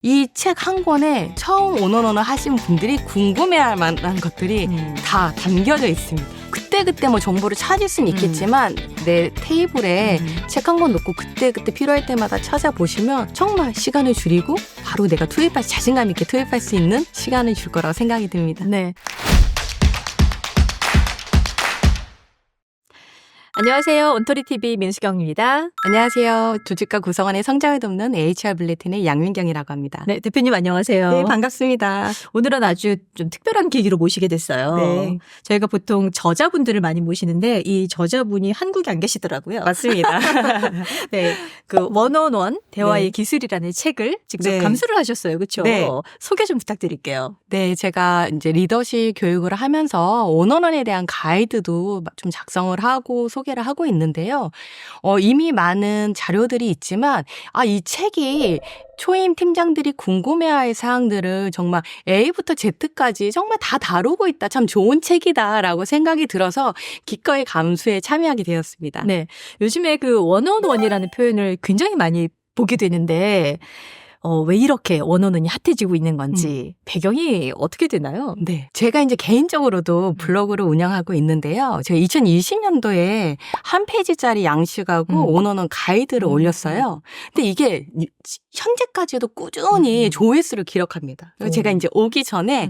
이 책 한 권에 처음 오너너너 하신 분들이 궁금해할 만한 것들이 다 담겨져 있습니다. 그때그때 뭐 정보를 찾을 수는 있겠지만 내 테이블에 책 한 권 놓고 그때그때 필요할 때마다 찾아보시면 정말 시간을 줄이고 바로 내가 자신감 있게 투입할 수 있는 시간을 줄 거라고 생각이 듭니다. 네. 안녕하세요. 온토리TV 민수경입니다. 안녕하세요. 조직과 구성원의 성장을 돕는 HR 블레틴의 양민경이라고 합니다. 네, 대표님 안녕하세요. 네, 반갑습니다. 오늘은 아주 좀 특별한 계기로 모시게 됐어요. 네. 저희가 보통 저자분들을 많이 모시는데 이 저자분이 한국에 안 계시더라고요. 맞습니다. 네, 그 원온원 대화의 네. 기술이라는 책을 직접 네. 감수를 하셨어요, 그렇죠? 네. 소개 좀 부탁드릴게요. 네, 제가 이제 리더십 교육을 하면서 원어원에 대한 가이드도 좀 작성을 하고 소개를 하고 있는데요. 이미 많은 자료들이 있지만, 이 책이 초임 팀장들이 궁금해할 사항들을 정말 A부터 Z까지 정말 다 다루고 있다. 참 좋은 책이다라고 생각이 들어서 기꺼이 감수에 참여하게 되었습니다. 네, 요즘에 그 원온원이라는 표현을 굉장히 많이 보게 되는데 왜 이렇게 원어원이 핫해지고 있는 건지 배경이 어떻게 되나요? 네. 제가 이제 개인적으로도 블로그를 운영하고 있는데요. 제가 2020년도에 한 페이지짜리 양식하고 원어원 가이드를 올렸어요. 근데 이게 현재까지도 꾸준히 조회수를 기록합니다. 그래서 제가 이제 오기 전에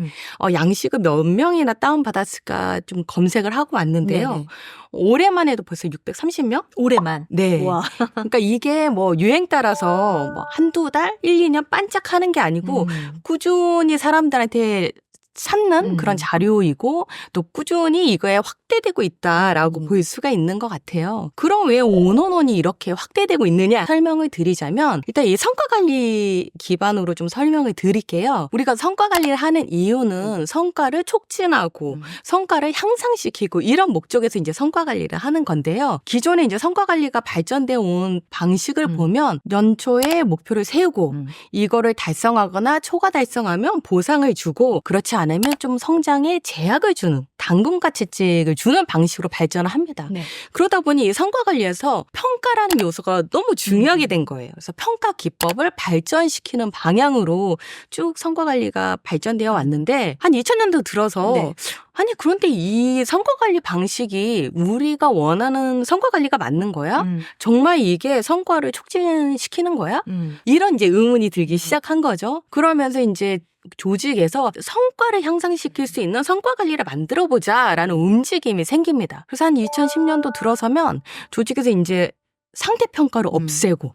양식을 몇 명이나 다운받았을까 좀 검색을 하고 왔는데요. 네네. 올해만 해도 벌써 630명? 올해만. 네. 와. 그러니까 이게 뭐 유행 따라서 뭐 한두 달, 1, 2년 반짝하는 게 아니고 꾸준히 사람들한테 찾는 그런 자료이고 또 꾸준히 이거에 확대되고 있다라고 볼 수가 있는 것 같아요. 그럼 왜 원어원이 이렇게 확대되고 있느냐 설명을 드리자면 일단 이 성과관리 기반으로 좀 설명을 드릴게요. 우리가 성과관리를 하는 이유는 성과를 촉진하고 성과를 향상시키고 이런 목적에서 이제 성과관리를 하는 건데요. 기존에 이제 성과관리가 발전되어 온 방식을 보면 연초에 목표를 세우고 이거를 달성하거나 초과 달성하면 보상을 주고 그렇지 않으면 좀 성장에 제약을 주는 당분가채찍을 주는 방식으로 발전을 합니다. 네. 그러다 보니 이 성과관리에서 평가라는 요소가 너무 중요하게 된 거예요. 그래서 평가 기법을 발전시키는 방향으로 쭉 성과관리가 발전되어 왔는데 한 2000년도 들어서 네. 아니 그런데 이 성과관리 방식이 우리가 원하는 성과관리가 맞는 거야? 정말 이게 성과를 촉진시키는 거야? 이런 이제 의문이 들기 시작한 거죠. 그러면서 이제 조직에서 성과를 향상시킬 수 있는 성과관리를 만들어보자라는 움직임이 생깁니다. 그래서 한 2010년도 들어서면 조직에서 이제 상대평가를 없애고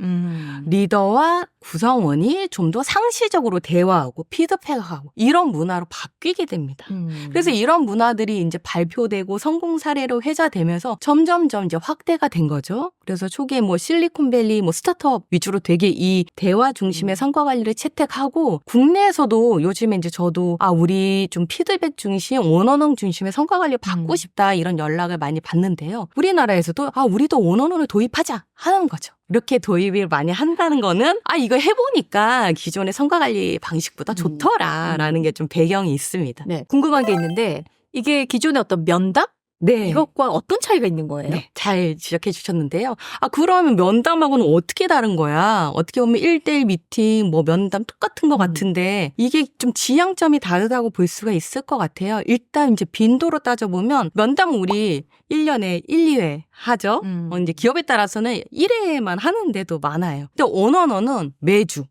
리더와 구성원이 좀 더 상시적으로 대화하고 피드백하고 이런 문화로 바뀌게 됩니다. 그래서 이런 문화들이 이제 발표되고 성공 사례로 회자되면서 점점점 이제 확대가 된 거죠. 그래서 초기에 뭐 실리콘밸리 뭐 스타트업 위주로 되게 이 대화 중심의 성과 관리를 채택하고 국내에서도 요즘에 이제 저도 우리 좀 피드백 중심, 원어원 중심의 성과 관리 받고 싶다 이런 연락을 많이 받는데요. 우리나라에서도 우리도 원어원을 도입하자 하는 거죠. 이렇게 도입을 많이 한다는 거는 이거 해보니까 기존의 성과관리 방식보다 좋더라라는 게 좀 배경이 있습니다. 네. 궁금한 게 있는데 이게 기존의 어떤 면담? 네. 이것과 어떤 차이가 있는 거예요? 네. 잘 지적해 주셨는데요. 그러면 면담하고는 어떻게 다른 거야? 어떻게 보면 1대1 미팅, 뭐 면담 똑같은 것 같은데 이게 좀 지향점이 다르다고 볼 수가 있을 것 같아요. 일단 이제 빈도로 따져보면 면담은 우리 1년에 1, 2회 하죠. 이제 기업에 따라서는 1회만 하는 데도 많아요. 근데 원어원은 매주,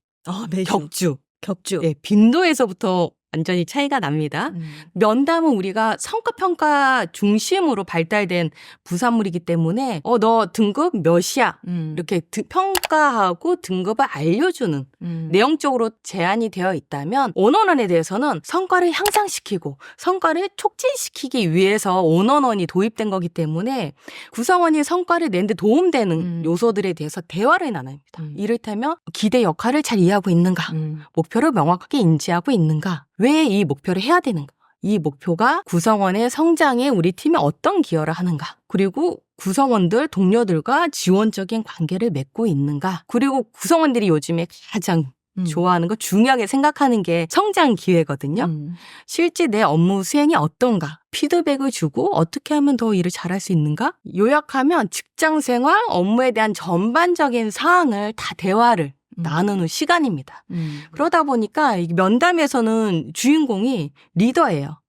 매주. 격주. 네, 빈도에서부터 완전히 차이가 납니다. 면담은 우리가 성과평가 중심으로 발달된 부산물이기 때문에 너 등급 몇이야 이렇게 평가하고 등급을 알려주는 내용적으로 제한이 되어 있다면 원어원에 대해서는 성과를 향상시키고 성과를 촉진시키기 위해서 원어원이 도입된 거기 때문에 구성원이 성과를 내는데 도움되는 요소들에 대해서 대화를 나눕니다. 이를테면 기대 역할을 잘 이해하고 있는가, 목표를 명확하게 인지하고 있는가, 왜 이 목표를 해야 되는가? 이 목표가 구성원의 성장에 우리 팀에 어떤 기여를 하는가? 그리고 구성원들, 동료들과 지원적인 관계를 맺고 있는가? 그리고 구성원들이 요즘에 가장 좋아하는 거, 중요하게 생각하는 게 성장 기회거든요. 실제 내 업무 수행이 어떤가? 피드백을 주고 어떻게 하면 더 일을 잘할 수 있는가? 요약하면 직장 생활, 업무에 대한 전반적인 사항을 다 대화를 나누는 시간입니다. 그러다 보니까 이 면담에서는 주인공이 리더예요.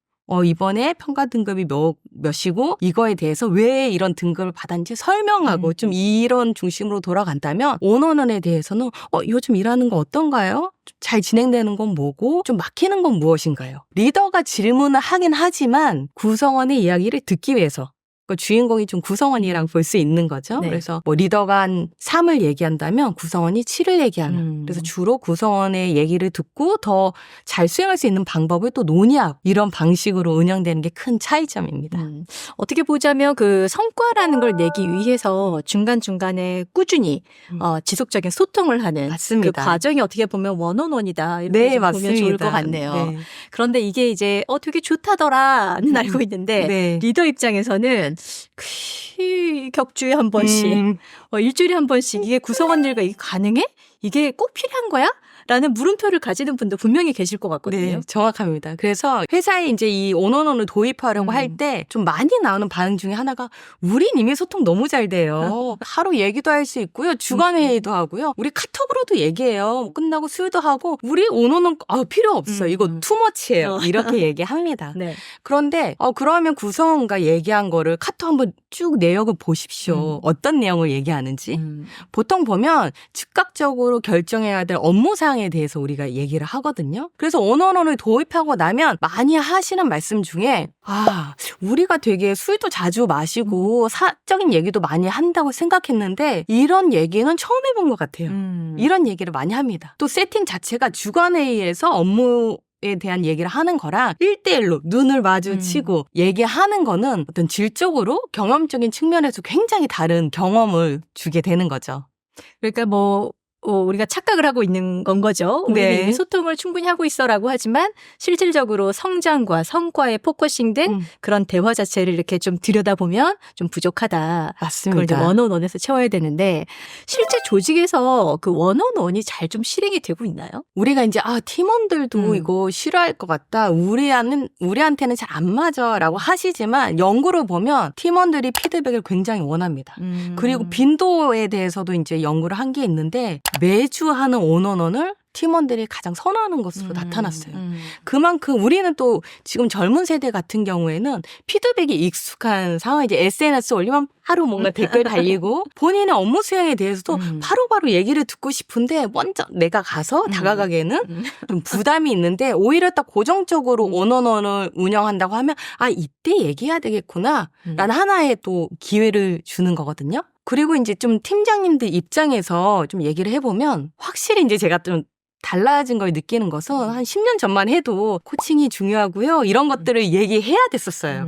이번에 평가 등급이 몇이고 이거에 대해서 왜 이런 등급을 받았는지 설명하고 좀 이런 중심으로 돌아간다면 오너넌에 대해서는 요즘 일하는 거 어떤가요? 잘 진행되는 건 뭐고 좀 막히는 건 무엇인가요? 리더가 질문을 하긴 하지만 구성원의 이야기를 듣기 위해서 그 주인공이 좀 구성원이라고 볼 수 있는 거죠. 네. 그래서 뭐 리더가 한 3을 얘기한다면 구성원이 7을 얘기하는. 그래서 주로 구성원의 얘기를 듣고 더 잘 수행할 수 있는 방법을 또 논의하고 이런 방식으로 운영되는 게 큰 차이점입니다. 어떻게 보자면 그 성과라는 걸 내기 위해서 중간중간에 꾸준히 지속적인 소통을 하는 맞습니다. 그 과정이 어떻게 보면 원원원이다. 이렇게 네, 좀 맞습니다. 보면 좋을 것 같네요. 네. 그런데 이게 이제 되게 좋다더라는 알고 있는데 네. 리더 입장에서는 격주에 한 번씩 일주일에 한 번씩 이게 구성원들과 이게 가능해? 이게 꼭 필요한 거야? 라는 물음표를 가지는 분도 분명히 계실 것 같거든요. 네, 정확합니다. 그래서 회사에 이제 이 오너넌을 도입하려고 할 때 좀 많이 나오는 반응 중에 하나가 우린 이미 소통 너무 잘 돼요. 하루 얘기도 할 수 있고요. 주간 회의도 하고요. 우리 카톡으로도 얘기해요. 끝나고 술도 하고 우리 오너넌 필요 없어요. 이거 투머치예요. 이렇게 얘기합니다. 네. 그런데 그러면 구성원과 얘기한 거를 카톡 한번 쭉 내역을 보십시오. 어떤 내용을 얘기하는지. 보통 보면 즉각적으로 결정해야 될 업무사항에 대해서 우리가 얘기를 하거든요. 그래서 오너넌을 도입하고 나면 많이 하시는 말씀 중에 우리가 되게 술도 자주 마시고 사적인 얘기도 많이 한다고 생각했는데 이런 얘기는 처음 해본 것 같아요. 이런 얘기를 많이 합니다. 또 세팅 자체가 주간회의에서 업무에 대한 얘기를 하는 거랑 1대1로 눈을 마주치고 얘기하는 거는 어떤 질적으로 경험적인 측면에서 굉장히 다른 경험을 주게 되는 거죠. 그러니까 우리가 착각을 하고 있는 건 거죠. 우리는 네. 이미 소통을 충분히 하고 있어라고 하지만 실질적으로 성장과 성과에 포커싱된 그런 대화 자체를 이렇게 좀 들여다보면 좀 부족하다. 맞습니다. 그걸 이제 원원원에서 채워야 되는데 실제 조직에서 그 원원원이 잘 좀 실행이 되고 있나요? 우리가 이제 팀원들도 이거 싫어할 것 같다. 우리한테는 잘 안 맞아라고 하시지만 연구를 보면 팀원들이 피드백을 굉장히 원합니다. 그리고 빈도에 대해서도 이제 연구를 한 게 있는데 매주 하는 원원원을 팀원들이 가장 선호하는 것으로 나타났어요. 그만큼 우리는 또 지금 젊은 세대 같은 경우에는 피드백이 익숙한 상황, 이제 SNS 올리면 바로 뭔가 댓글 달리고 본인의 업무 수행에 대해서도 바로바로 얘기를 듣고 싶은데 먼저 내가 가서 다가가기에는 좀 부담이 있는데 오히려 딱 고정적으로 원원원을 운영한다고 하면 이때 얘기해야 되겠구나 라는 하나의 또 기회를 주는 거거든요. 그리고 이제 좀 팀장님들 입장에서 좀 얘기를 해보면 확실히 이제 제가 좀 달라진 걸 느끼는 것은 한 10년 전만 해도 코칭이 중요하고요. 이런 것들을 얘기해야 됐었어요.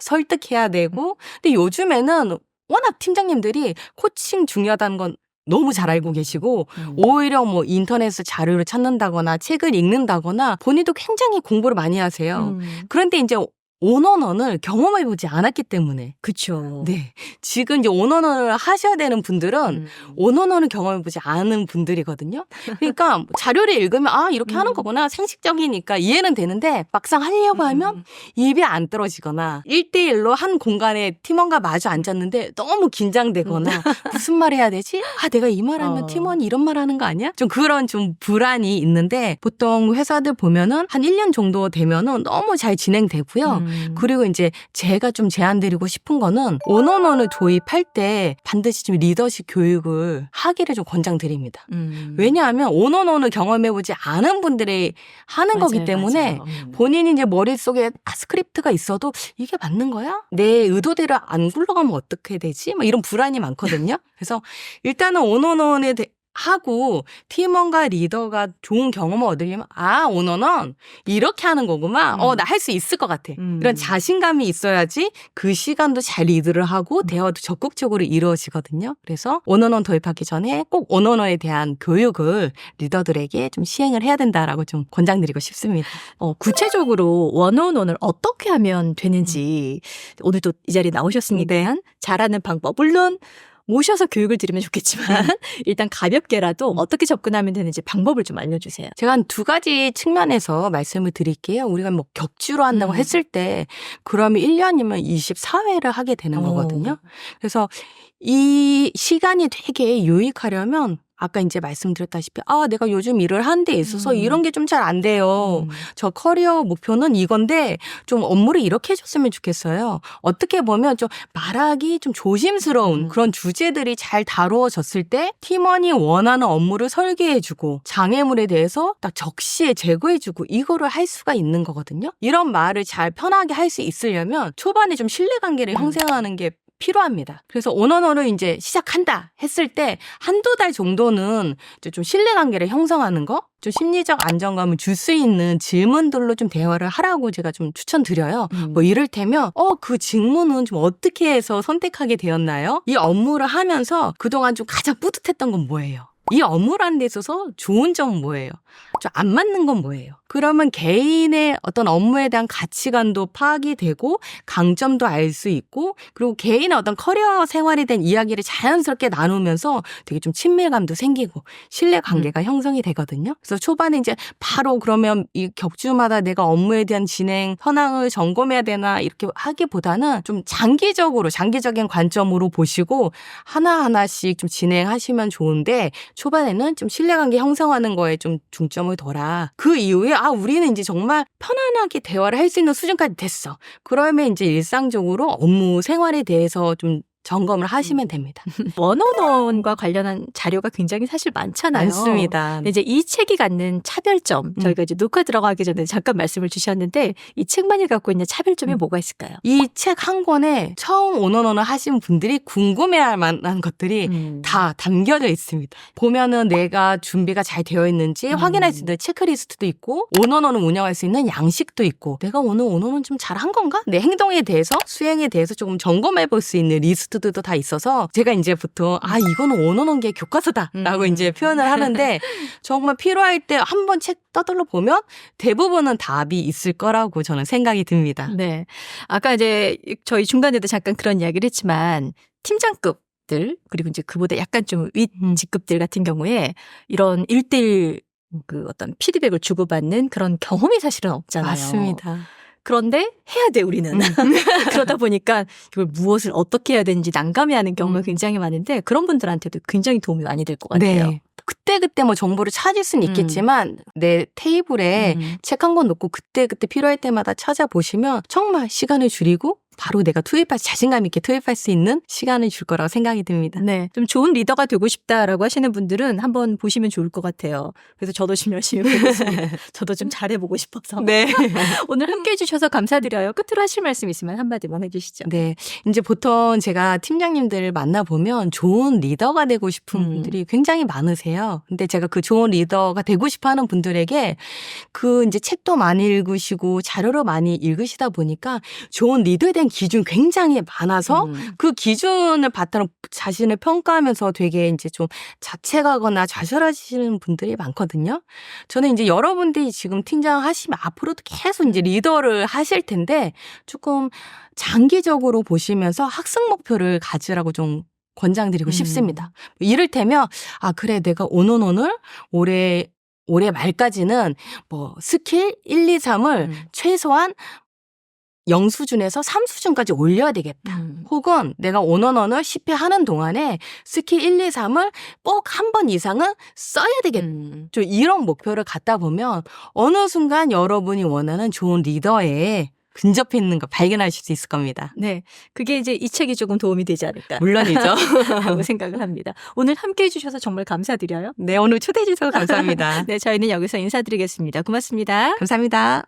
설득해야 되고. 근데 요즘에는 워낙 팀장님들이 코칭 중요하다는 건 너무 잘 알고 계시고 오히려 인터넷에서 자료를 찾는다거나 책을 읽는다거나 본인도 굉장히 공부를 많이 하세요. 그런데 이제 원원원을 경험해보지 않았기 때문에. 그렇죠. 네. 지금 이제 원원원을 하셔야 되는 분들은 원원원을 경험해보지 않은 분들이거든요. 그러니까 자료를 읽으면 이렇게 하는 거구나. 상식적이니까 이해는 되는데 막상 하려고 하면 입이 안 떨어지거나 1대1로 한 공간에 팀원과 마주 앉았는데 너무 긴장되거나 무슨 말 해야 되지? 내가 이 말 하면 팀원이 이런 말 하는 거 아니야? 좀 그런 좀 불안이 있는데 보통 회사들 보면은 한 1년 정도 되면은 너무 잘 진행되고요. 그리고 이제 제가 좀 제안드리고 싶은 거는 원원원을 도입할 때 반드시 좀 리더십 교육을 하기를 좀 권장드립니다. 왜냐하면 원원원을 경험해보지 않은 분들이 하는 거기 때문에 본인이 이제 머릿속에 스크립트가 있어도 이게 맞는 거야? 내 의도대로 안 굴러가면 어떻게 되지? 이런 불안이 많거든요. 그래서 일단은 원원원에 하고 팀원과 리더가 좋은 경험을 얻으려면 원원원 이렇게 하는 거구만. 나 할 수 있을 것 같아. 이런 자신감이 있어야지 그 시간도 잘 리드를 하고 대화도 적극적으로 이루어지거든요. 그래서 원원원 도입하기 전에 꼭 원원원에 대한 교육을 리더들에게 좀 시행을 해야 된다라고 좀 권장드리고 싶습니다. 구체적으로 원원원을 어떻게 하면 되는지 오늘도 이 자리에 나오셨으니까 잘하는 방법 물론 모셔서 교육을 드리면 좋겠지만 일단 가볍게라도 어떻게 접근하면 되는지 방법을 좀 알려주세요. 제가 한 2가지 측면에서 말씀을 드릴게요. 우리가 격주로 한다고 했을 때 그러면 1년이면 24회를 하게 되는 거거든요. 그래서 이 시간이 되게 유익하려면 아까 이제 말씀드렸다시피 내가 요즘 일을 하는 데 있어서 이런 게 좀 잘 안 돼요. 저 커리어 목표는 이건데 좀 업무를 이렇게 해줬으면 좋겠어요. 어떻게 보면 좀 말하기 좀 조심스러운 그런 주제들이 잘 다루어졌을 때 팀원이 원하는 업무를 설계해주고 장애물에 대해서 딱 적시에 제거해주고 이거를 할 수가 있는 거거든요. 이런 말을 잘 편하게 할 수 있으려면 초반에 좀 신뢰관계를 형성하는 게 필요합니다. 그래서 원어너를 이제 시작한다 했을 때 한두 달 정도는 이제 좀 신뢰관계를 형성하는 거, 좀 심리적 안정감을 줄 수 있는 질문들로 좀 대화를 하라고 제가 좀 추천드려요. 뭐 이를테면 그 직무는 좀 어떻게 해서 선택하게 되었나요? 이 업무를 하면서 그동안 좀 가장 뿌듯했던 건 뭐예요? 이 업무라는 데 있어서 좋은 점은 뭐예요? 좀 안 맞는 건 뭐예요? 그러면 개인의 어떤 업무에 대한 가치관도 파악이 되고 강점도 알 수 있고 그리고 개인의 어떤 커리어 생활에 대한 이야기를 자연스럽게 나누면서 되게 좀 친밀감도 생기고 신뢰관계가 형성이 되거든요. 그래서 초반에 이제 바로 그러면 이 격주마다 내가 업무에 대한 진행 현황을 점검해야 되나 이렇게 하기보다는 좀 장기적인 관점으로 보시고 하나하나씩 좀 진행하시면 좋은데 초반에는 좀 신뢰관계 형성하는 거에 좀 중점을 둬라. 그 이후에 우리는 이제 정말 편안하게 대화를 할 수 있는 수준까지 됐어. 그러면 이제 일상적으로 업무 생활에 대해서 좀 점검을 하시면 됩니다. 원어원과 관련한 자료가 굉장히 사실 많잖아요. 많습니다. 근데 이제 이 책이 갖는 차별점, 저희가 이제 녹화 들어가기 전에 잠깐 말씀을 주셨는데 이 책만이 갖고 있는 차별점이 뭐가 있을까요? 이 책 한 권에 처음 원어원을 하신 분들이 궁금해할 만한 것들이 다 담겨져 있습니다. 보면은 내가 준비가 잘 되어 있는지 확인할 수 있는 체크리스트도 있고 원어원을 운영할 수 있는 양식도 있고 내가 오늘 원어원 좀 잘한 건가? 내 행동에 대해서 수행에 대해서 조금 점검해 볼 수 있는 리스트들도 다 있어서 제가 이제 보통 이거는 원어원계 교과서다라고 이제 표현을 하는데 정말 필요할 때 한번 책 떠들러 보면 대부분은 답이 있을 거라고 저는 생각이 듭니다. 네. 아까 이제 저희 중간에도 잠깐 그런 이야기를 했지만 팀장급들 그리고 이제 그보다 약간 좀 윗 직급들 같은 경우에 이런 1대1 그 어떤 피드백을 주고받는 그런 경험이 사실은 없잖아요. 맞습니다. 그런데 해야 돼 우리는. 그러다 보니까 이걸 무엇을 어떻게 해야 되는지 난감해하는 경우가 굉장히 많은데 그런 분들한테도 굉장히 도움이 많이 될 것 같아요. 네. 그때그때 뭐 정보를 찾을 수는 있겠지만 내 테이블에 책 한 권 놓고 그때그때 필요할 때마다 찾아보시면 정말 시간을 줄이고 바로 내가 자신감 있게 투입할 수 있는 시간을 줄 거라고 생각이 듭니다. 네. 좀 좋은 리더가 되고 싶다라고 하시는 분들은 한번 보시면 좋을 것 같아요. 그래서 저도 좀 열심히 보겠습니다. 저도 좀 잘해보고 싶어서. 네. 오늘 함께 해주셔서 감사드려요. 끝으로 하실 말씀 있으면 한마디만 해주시죠. 네. 이제 보통 제가 팀장님들을 만나보면 좋은 리더가 되고 싶은 분들이 굉장히 많으세요. 근데 제가 그 좋은 리더가 되고 싶어 하는 분들에게 그 이제 책도 많이 읽으시고 자료를 많이 읽으시다 보니까 좋은 리더에 대한 기준이 굉장히 많아서 그 기준을 바탕으로 자신을 평가하면서 되게 이제 좀 자책하거나 좌절하시는 분들이 많거든요. 저는 이제 여러분들이 지금 팀장 하시면 앞으로도 계속 이제 리더를 하실 텐데 조금 장기적으로 보시면서 학습 목표를 가지라고 좀 권장드리고 싶습니다. 이를테면 그래 내가 오늘 올해 말까지는 뭐 스킬 1, 2, 3을 최소한 0수준에서 3수준까지 올려야 되겠다. 혹은 내가 원어원을 10회 하는 동안에 스킬 1, 2, 3을 꼭 한 번 이상은 써야 되겠다. 좀 이런 목표를 갖다 보면 어느 순간 여러분이 원하는 좋은 리더에 근접해 있는 거 발견하실 수 있을 겁니다. 네. 그게 이제 이 책이 조금 도움이 되지 않을까. 물론이죠. 라고 생각을 합니다. 오늘 함께 해주셔서 정말 감사드려요. 네, 오늘 초대해 주셔서 감사합니다. 네, 저희는 여기서 인사드리겠습니다. 고맙습니다. 감사합니다.